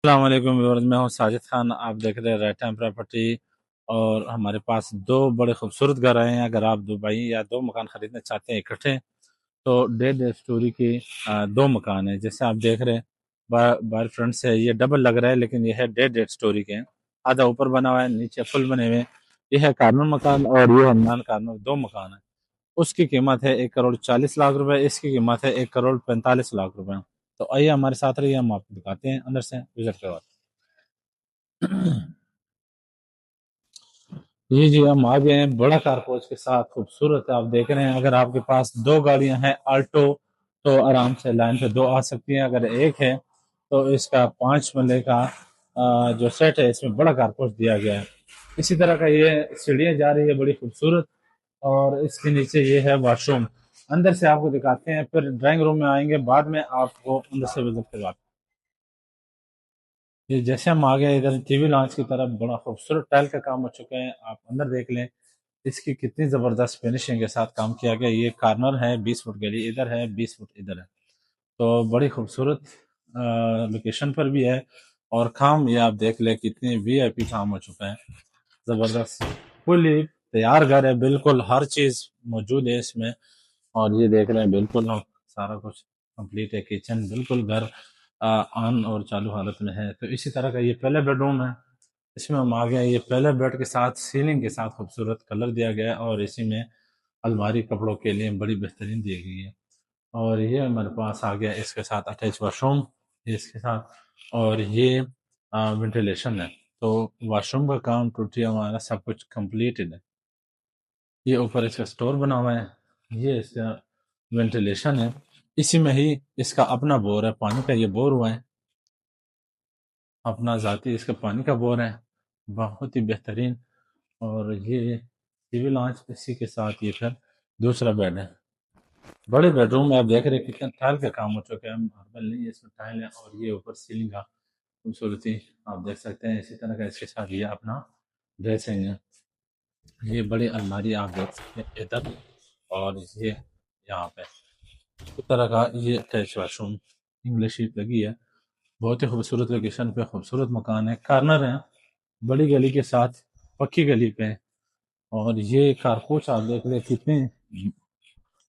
अस्सलाम वालेकुम व्यूअर्स, मैं हूं साजिद खान। आप देख रहे हैं राइट टाइम प्रॉपर्टी। और हमारे पास दो बड़े खूबसूरत घर आए हैं। अगर आप दुबई या दो मकान खरीदना चाहते हैं इकट्ठे, तो डेढ़ स्टोरी के दो मकान हैं। जैसे आप देख रहे हैं, बाहर फ्रंट से ये डबल लग रहा है, लेकिन ये है डेढ़ डेढ़ स्टोरी के हैं। आधा ऊपर बना हुआ है, नीचे फुल बने हुए हैं। ये है कार्नर मकान और ये है नॉन कार्नर, दो मकान है। उसकी कीमत है 1 करोड़ 40 लाख रुपए, इसकी कीमत है 1 करोड़ 45 लाख रुपए। तो आइए हमारे साथ रहिए, हम आपको दिखाते हैं अंदर से विजिट करवाते हैं। जी, हम आ गए हैं बड़ा कारपोच के साथ, खूबसूरत है। आप देख रहे हैं, अगर आपके पास दो गाड़ियां हैं अल्टो, तो आराम से लाइन पे दो आ सकती हैं। अगर एक है तो इसका 5 मरले का जो सेट है, इसमें बड़ा कारपोच दिया गया है। इसी तरह का ये सीढ़ियाँ जा रही है बड़ी खूबसूरत। और इसके नीचे ये है वॉशरूम। अंदर से आपको दिखाते हैं, फिर ड्राइंग रूम में आएंगे, बाद में आपको अंदर से विजिट करवाते हैं। ये जैसे हम आ गए इधर टीवी लॉन्च की तरफ, बड़ा खूबसूरत टाइल का काम हो चुका है। आप अंदर देख लें, इसकी कितनी ज़बरदस्त फिनिशिंग के साथ काम किया गया। ये कार्नर है, 20 फुट गली इधर है, 20 फुट इधर है। तो बड़ी खूबसूरत लोकेशन पर भी है। और काम ये आप देख ले, कितनी वीआईपी काम हो चुका है, ज़बरदस्त। फुली तैयार घर है, बिल्कुल हर चीज़ मौजूद है इसमें। और ये देख रहे हैं, बिल्कुल सारा कुछ कंप्लीट है। किचन बिल्कुल घर ऑन और चालू हालत में है। तो इसी तरह का ये पहले बेडरूम है। इसमें हम आ गए, ये पहले बेड के साथ सीलिंग के साथ खूबसूरत कलर दिया गया है, और इसी में अलमारी कपड़ों के लिए बड़ी बेहतरीन दी गई है। और ये हमारे पास आ गया इसके साथ अटैच वॉशरूम इसके साथ। और ये वेंटिलेशन है। तो वॉशरूम का काम टोटली हमारा सब कुछ कंप्लीटेड है। ये ऊपर इसका स्टोर बना हुआ है, ये इसका वेंटिलेशन है। इसी में ही इसका अपना बोर है, पानी का ये बोर हुआ है, अपना ज़ाती इसका पानी का बोर है, बहुत ही बेहतरीन। और ये टीवी लॉन्च, इसी के साथ ये फिर दूसरा बेड है। बड़े बेडरूम में आप देख रहे हैं कितना टाइल का काम हो चुका है, मार्बल नहीं है इसमें, टाइल है। और ये ऊपर सीलिंग का खूबसूरती आप देख सकते हैं। इसी तरह का इसके साथ ये अपना ड्रेसिंग है। ये बड़ी अलमारी आप देख सकते हैं इधर, और ये यहाँ पे इस तरह का ये अटैच वाशरूम, इंग्लिश शीट लगी है। बहुत ही खूबसूरत लोकेशन पे खूबसूरत मकान है, कार्नर है, बड़ी गली के साथ, पक्की गली पे। और ये कारकोच आप देख रहे हैं कितनी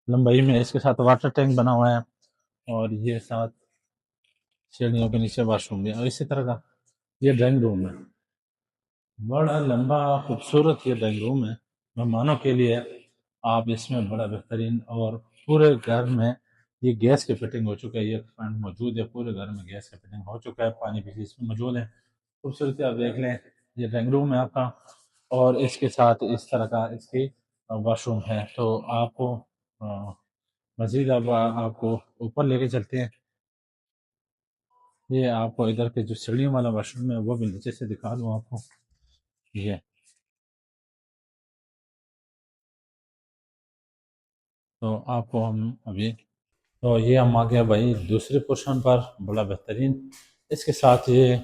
लंबाई में है। इसके साथ वाटर टैंक बना हुआ है, और ये साथ सीढ़ियों के नीचे वॉशरूम भी है। और इसी तरह का ये ड्राइंग रूम है, बड़ा लंबा खूबसूरत ये ड्राइंग रूम है मेहमानों के लिए। आप इसमें बड़ा बेहतरीन, और पूरे घर में ये गैस की फिटिंग हो चुका है, ये फंड मौजूद है, पूरे घर में गैस की फिटिंग हो चुका है, पानी बिजली इसमें मौजूद है। खूबसूरती आप देख लें, ये ड्राइंग रूम है आपका। और इसके साथ इस तरह का इसकी वॉशरूम है। तो आपको मजीद अब आपको ऊपर लेके चलते हैं। ये आपको इधर के जो सीढ़ियों वाला वॉशरूम है, वो भी नीचे से दिखा दूँ आपको। ये तो आपको हम अभी, तो ये हम आ गया भाई दूसरे पोर्शन पर, बड़ा बेहतरीन। इसके साथ ये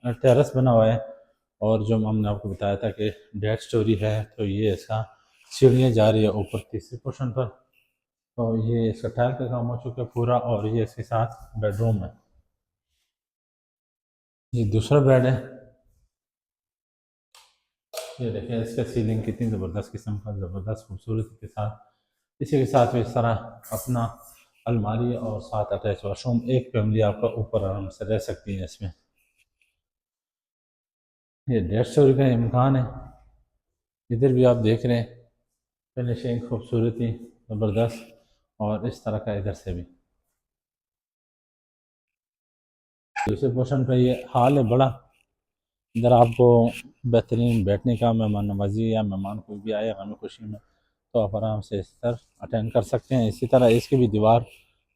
टेरेस बना हुआ है। और जो हमने आपको बताया था कि डेढ़ स्टोरी है, तो ये इसका सीढ़ियाँ जा रही है ऊपर तीसरे पोर्शन पर। तो ये इसका टाइल का काम हो चुका है पूरा। और ये इसके साथ बेडरूम है, ये दूसरा बेड है। ये देखिए इसका सीलिंग कितनी ज़बरदस्त किस्म का, ज़बरदस्त खूबसूरती के साथ। इसी के साथ भी इस तरह अपना अलमारी और साथ अटैच वॉशरूम, एक फैमिली आपका ऊपर आराम से रह सकती है इसमें। ये 150 का इम्कान है। इधर भी आप देख रहे हैं, फिनिशिंग खूबसूरती ज़बरदस्त। और इस तरह का इधर से भी दूसरे पोर्शन पे ये हॉल है बड़ा। इधर आपको बेहतरीन बैठने का, मेहमान नवाजी या मेहमान कोई भी आए गम खुशी में, तो आप आराम से इस तरह अटेंड कर सकते हैं। इसी तरह इसकी भी दीवार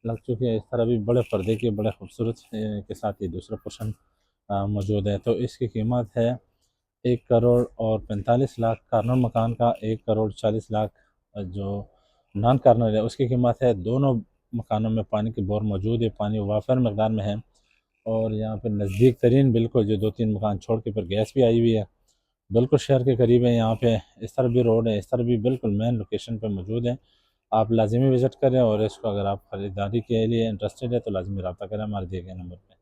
लग चुकी है, इस तरह भी बड़े पर्दे के बड़े खूबसूरत के साथ ये दूसरा पोर्शन मौजूद है। तो इसकी कीमत है 1 करोड़ 45 लाख कार्नर मकान का, 1 करोड़ 40 लाख जो नॉन कार्नर है उसकी कीमत है। दोनों मकानों में पानी की बोर मौजूद है, पानी वाफर मकदार में है। और यहाँ पर नज़दीक तरीन बिल्कुल जो 2-3 मकान छोड़ के फिर गैस भी आई हुई है, बिल्कुल शहर के करीब है। यहाँ पे इस तरफ भी रोड है, इस तरफ भी बिल्कुल मेन लोकेशन पे मौजूद है। आप लाजिमी विज़िट करें, और इसको अगर आप ख़रीदारी के लिए इंटरेस्टेड है तो लाजमी रब्ता करें हमारे दिए गए नंबर पर।